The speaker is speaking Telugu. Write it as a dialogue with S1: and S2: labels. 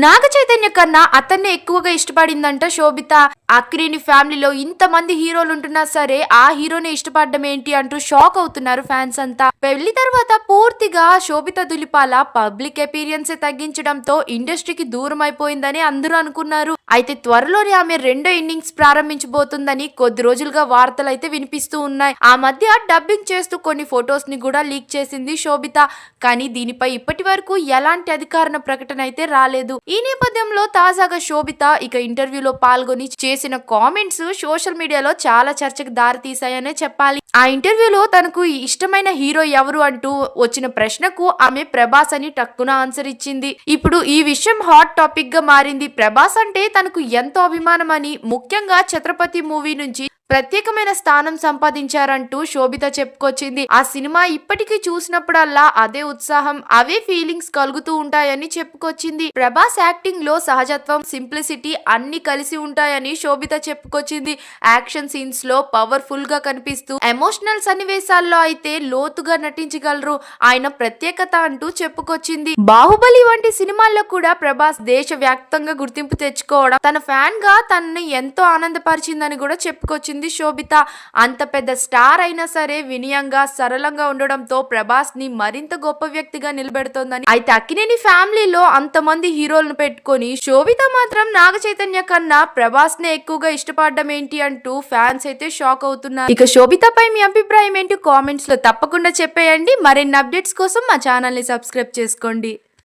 S1: నాగ చైతన్య కన్నా అతన్నే ఎక్కువగా ఇష్టపడిందంట శోభిత. అక్కినేని ఫ్యామిలీలో ఇంతమంది హీరోలు ఉంటున్నా సరే ఆ హీరోని ఇష్టపడడం ఏంటి అంటూ షాక్ అవుతున్నారు ఫ్యాన్స్ అంతా. పెళ్లి తర్వాత పూర్తిగా శోభిత దులిపాల పబ్లిక్ అపీరియన్స్ తగ్గించడంతో ఇండస్ట్రీకి దూరం అయిపోయిందని అందరూ అనుకున్నారు. అయితే త్వరలోనే ఆమె రెండో ఇన్నింగ్స్ ప్రారంభించబోతుందని కొద్ది రోజులుగా వార్తలు అయితే వినిపిస్తూ ఉన్నాయి. ఆ మధ్య డబ్బింగ్ చేస్తూ కొన్ని ఫొటోస్ ని కూడా లీక్ చేసింది శోభిత. కానీ దీనిపై ఇప్పటి వరకు ఎలాంటి అధికారిక ప్రకటన అయితే రాలేదు. ఈ నేపథ్యంలో తాజాగా శోభిత ఇక ఇంటర్వ్యూలో పాల్గొని చేసిన కామెంట్స్ సోషల్ మీడియాలో చాలా చర్చకు దారి తీశాయనే చెప్పాలి. ఆ ఇంటర్వ్యూలో తనకు ఇష్టమైన హీరో ఎవరు అంటూ వచ్చిన ప్రశ్నకు ఆమె ప్రభాస్ అని టక్కున ఆన్సర్ ఇచ్చింది. ఇప్పుడు ఈ విషయం హాట్ టాపిక్ గా మారింది. ప్రభాస్ అంటే తనకు ఎంతో అభిమానం అని, ముఖ్యంగా ఛత్రపతి మూవీ నుంచి ప్రత్యేకమైన స్థానం సంపాదించారంటూ శోభిత చెప్పుకొచ్చింది. ఆ సినిమా ఇప్పటికీ చూసినప్పుడల్లా అదే ఉత్సాహం, అవే ఫీలింగ్స్ కలుగుతూ ఉంటాయని చెప్పుకొచ్చింది. ప్రభాస్ యాక్టింగ్ లో సహజత్వం, సింప్లిసిటీ అన్ని కలిసి ఉంటాయని శోభిత చెప్పుకొచ్చింది. యాక్షన్ సీన్స్ లో పవర్ఫుల్ గా కనిపిస్తూ, ఎమోషనల్ సన్నివేశాల్లో అయితే లోతుగా నటించగలరు ఆయన ప్రత్యేకత అంటూ చెప్పుకొచ్చింది. బాహుబలి వంటి సినిమాల్లో కూడా ప్రభాస్ దేశ వ్యాప్తంగా గుర్తింపు తెచ్చుకోవడం తన ఫ్యాన్ గా తనని ఎంతో ఆనందపరిచిందని కూడా చెప్పుకొచ్చింది శోభిత. అంత పెద్ద స్టార్ అయినా సరే వినయంగా, సరళంగా ఉండడంతో ప్రభాస్ ని మరింత గొప్ప వ్యక్తిగా నిలబెడుతోందని. అయితే అక్కినేని ఫ్యామిలీలో అంతమంది హీరోలను పెట్టుకొని శోభిత మాత్రం నాగ చైతన్య కన్నా ప్రభాస్ నే ఎక్కువగా ఇష్టపడడం ఏంటి అంటూ ఫ్యాన్స్ అయితే షాక్ అవుతున్నారు. ఇక శోభితపై మీ అభిప్రాయం ఏంటి కామెంట్స్ లో తప్పకుండా చెప్పేయండి. మరిన్ని అప్డేట్స్ కోసం మా ఛానల్ ని సబ్స్క్రైబ్ చేసుకోండి.